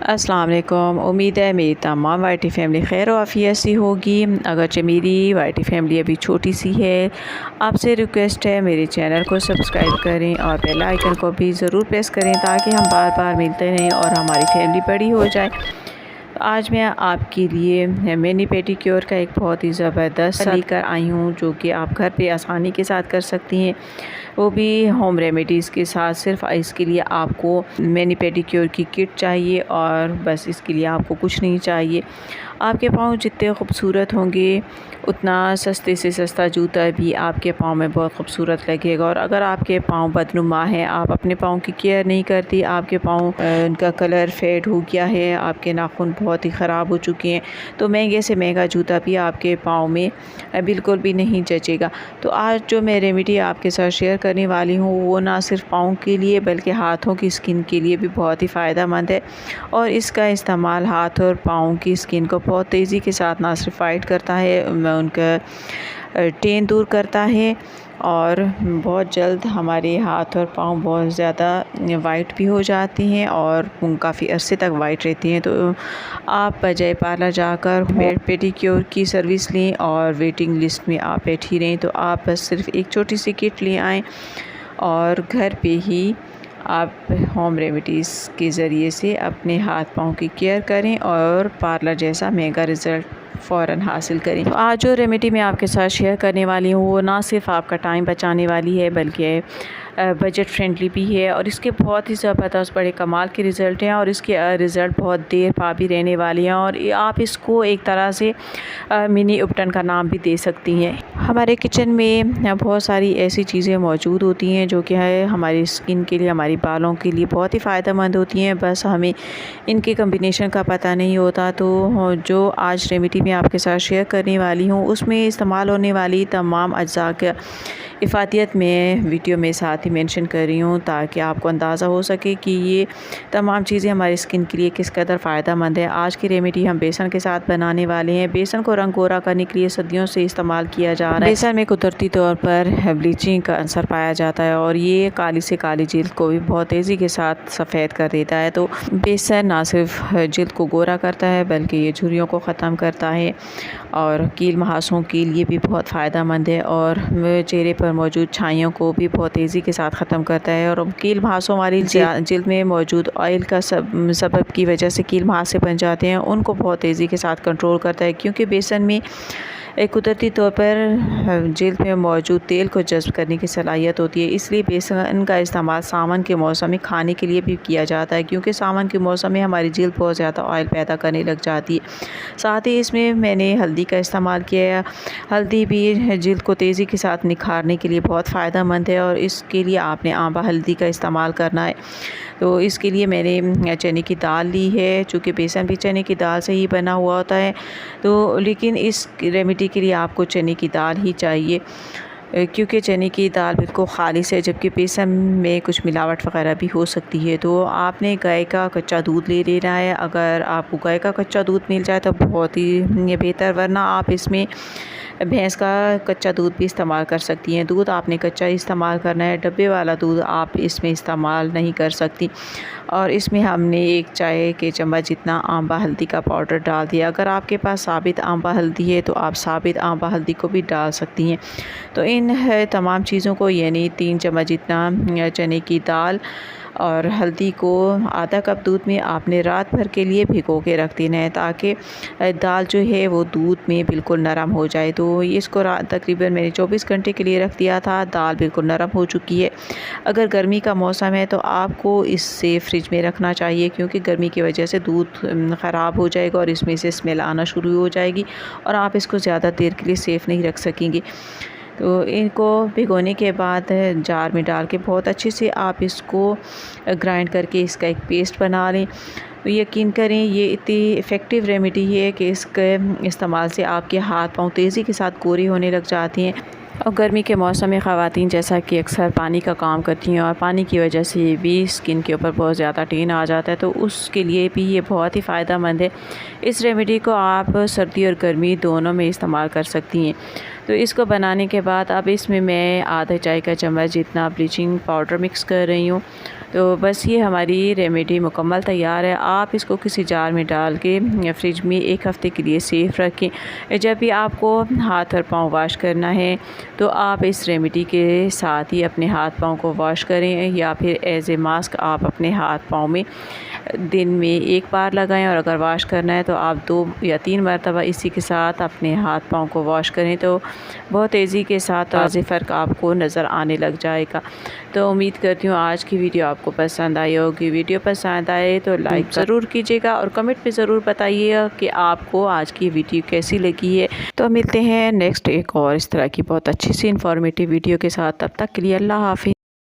अस्सलाम वालेकुम। उम्मीद है मेरी तमाम वाइटी फैमिली खैर आफियत सी होगी। अगरचे मेरी वाइटी फैमिली अभी छोटी सी है, आपसे रिक्वेस्ट है मेरे चैनल को सब्सक्राइब करें और बेल आइकन को भी ज़रूर प्रेस करें ताकि हम बार बार मिलते रहें और हमारी फैमिली बड़ी हो जाए। आज मैं आपके लिए मैनी पेडिक्योर का एक बहुत ही ज़बरदस्त लेकर आई हूँ जो कि आप घर पे आसानी के साथ कर सकती हैं, वो भी होम रेमेडीज़ के साथ। सिर्फ इसके लिए आपको मैनी पेडिक्योर की किट चाहिए और बस इसके लिए आपको कुछ नहीं चाहिए। आपके पाँव जितने खूबसूरत होंगे उतना सस्ते से सस्ता जूता भी आपके पाँव में बहुत खूबसूरत लगेगा। और अगर आपके पाँव बदनुमा है, आप अपने पाँव की केयर नहीं करती, आपके पाँव उनका कलर फेड हो गया है, आपके नाखून बहुत ही ख़राब हो चुके हैं, तो महंगे से महंगा जूता भी आपके पाँव में बिल्कुल भी नहीं जचेगा। तो आज जो मैं रेमेडी आपके साथ शेयर करने वाली हूँ वो ना सिर्फ पाँव के लिए बल्कि हाथों की स्किन के लिए भी बहुत ही फ़ायदेमंद है। और इसका इस्तेमाल हाथ और पाँव की स्किन को बहुत तेज़ी के साथ ना सिर्फ फाइट करता है, उनका टेन दूर करता है और बहुत जल्द हमारे हाथ और पाँव बहुत ज़्यादा वाइट भी हो जाती हैं और काफ़ी अरसे तक वाइट रहती हैं। तो आप बजाय पार्लर जाकर पेडिक्योर की सर्विस लें और वेटिंग लिस्ट में आप बैठी रहें, तो आप बस सिर्फ एक छोटी सी किट ले आएँ और घर पे ही आप होम रेमेडीज़ के ज़रिए से अपने हाथ पाँव की केयर करें और पार्लर जैसा महंगा रिज़ल्ट फ़ौरन हासिल करें। तो आज जो रेमेडी मैं आपके साथ शेयर करने वाली हूँ वो ना सिर्फ आपका टाइम बचाने वाली है बल्कि बजट फ्रेंडली भी है और इसके बहुत ही ज़बरदस्त बड़े कमाल के रिज़ल्ट हैं और इसके रिज़ल्ट बहुत देर पा भी रहने वाली हैं। और आप इसको एक तरह से मिनी उपटन का नाम भी दे सकती हैं। हमारे किचन में बहुत सारी ऐसी चीज़ें मौजूद होती हैं जो कि है हमारी स्किन के लिए, हमारी बालों के लिए बहुत ही फ़ायदेमंद होती हैं, बस हमें इनके कम्बिनेशन का पता नहीं होता। तो जो आज रेमेडी मैं आपके साथ शेयर करने वाली हूँ उसमें इस्तेमाल होने वाली तमाम अज्जा का इफ़ादियत मैं वीडियो में साथ ही मेंशन कर रही हूँ ताकि आपको अंदाज़ा हो सके कि ये तमाम चीज़ें हमारी स्किन के लिए किस कदर फ़ायदेमंद है। आज की रेमेडी हम बेसन के साथ बनाने वाले हैं। बेसन को रंग गोरा करने के लिए सदियों से इस्तेमाल किया जा रहा है। बेसन में कुदरती तौर पर ब्लीचिंग का असर पाया जाता है और ये काली से काली जिल्द को भी बहुत तेज़ी के साथ सफ़ेद कर देता है। तो बेसन ना सिर्फ जिल्द को गोरा करता है बल्कि ये झुर्रियों को ख़त्म करता है और कील मुहासों के लिए भी बहुत फ़ायदेमंद है और चेहरे पर मौजूद छाइयों को भी बहुत तेज़ी के साथ ख़त्म करता है। और कील मुहासों वाली जिल्द में मौजूद ऑयल का सबब की वजह से कील मुहासे बन जाते हैं, उनको बहुत तेज़ी के साथ कंट्रोल करता है क्योंकि बेसन में एक कुदरती तौर पर जिल्द में मौजूद तेल को जज़्ब करने की सलाहियत होती है। इसलिए बेसन का इस्तेमाल सावन के मौसम में खाने के लिए भी किया जाता है क्योंकि सावन के मौसम में हमारी जिल्द बहुत ज़्यादा ऑयल पैदा करने लग जाती है। साथ ही इसमें मैंने हल्दी का इस्तेमाल किया है। हल्दी भी जिल्द को तेज़ी के साथ निखारने के लिए बहुत फ़ायदेमंद है और इसके लिए आपने आंबा हल्दी का इस्तेमाल करना है। तो इसके लिए मैंने चने की दाल ली है, चूँकि बेसन भी चने की दाल से ही बना हुआ होता है, तो लेकिन इस रेमेडी के लिए आपको चने की दाल ही चाहिए क्योंकि चने की दाल बिल्कुल खालिस है, जबकि बेसन में कुछ मिलावट वगैरह भी हो सकती है। तो आपने गाय का कच्चा दूध ले लेना है। अगर आपको गाय का कच्चा दूध मिल जाए तो बहुत ही बेहतर, वरना आप इसमें भैंस का कच्चा दूध भी इस्तेमाल कर सकती हैं। दूध आपने कच्चा इस्तेमाल करना है, डब्बे वाला दूध आप इसमें इस्तेमाल नहीं कर सकती। और इसमें हमने 1 चाय के चम्मच जितना आंबा हल्दी का पाउडर डाल दिया। अगर आपके पास साबित आंबा हल्दी है तो आप साबित आंबा हल्दी को भी डाल सकती हैं। तो इन तमाम चीज़ों को यानी 3 चम्मच जितना चने की दाल और हल्दी को आधा कप दूध में आपने रात भर के लिए भिगो के रख देना है ताकि दाल जो है वो दूध में बिल्कुल नरम हो जाए। तो इसको तकरीबन मैंने 24 घंटे के लिए रख दिया था। दाल बिल्कुल नरम हो चुकी है। अगर गर्मी का मौसम है तो आपको इससे फ्रिज में रखना चाहिए क्योंकि गर्मी की वजह से दूध ख़राब हो जाएगा और इसमें से स्मेल आना शुरू हो जाएगी और आप इसको ज़्यादा देर के लिए सेफ़ नहीं रख सकेंगे। तो इनको भिगोने के बाद जार में डाल के बहुत अच्छे से आप इसको ग्राइंड करके इसका एक पेस्ट बना लें। तो यकीन करें ये इतनी इफ़ेक्टिव रेमेडी है कि इसके इस्तेमाल से आपके हाथ पाँव तेज़ी के साथ गोरे होने लग जाते हैं। और गर्मी के मौसम में ख़वातीन जैसा कि अक्सर पानी का काम करती हैं और पानी की वजह से भी स्किन के ऊपर बहुत ज़्यादा टेन आ जाता है, तो उसके लिए भी ये बहुत ही फ़ायदेमंद है। इस रेमेडी को आप सर्दी और गर्मी दोनों में इस्तेमाल कर सकती हैं। तो इसको बनाने के बाद अब इसमें मैं आधा चाय का चम्मच जितना ब्लीचिंग पाउडर मिक्स कर रही हूँ। तो बस ये हमारी रेमेडी मुकम्मल तैयार है। आप इसको किसी जार में डाल के फ्रिज में 1 हफ़्ते के लिए सेफ़ रखें। जब भी आपको हाथ और पाँव वॉश करना है तो आप इस रेमेडी के साथ ही अपने हाथ पाँव को वॉश करें, या फिर एज़ ए मास्क आप अपने हाथ पाँव में दिन में 1 बार लगाएं, और अगर वॉश करना है तो आप 2 या 3 मरतबा इसी के साथ अपने हाथ पाँव को वॉश करें, तो बहुत तेज़ी के साथ वाज़ेह फ़र्क आपको नज़र आने लग जाएगा। तो उम्मीद करती हूँ आज की वीडियो आपको पसंद आई होगी। वीडियो पसंद आए तो लाइक ज़रूर कीजिएगा और कमेंट में ज़रूर बताइएगा कि आपको आज की वीडियो कैसी लगी है। तो मिलते हैं नेक्स्ट एक और इस तरह की बहुत अच्छी सी इन्फॉर्मेटिव वीडियो के साथ। तब तक के लिए अल्लाह हाफ़िज़।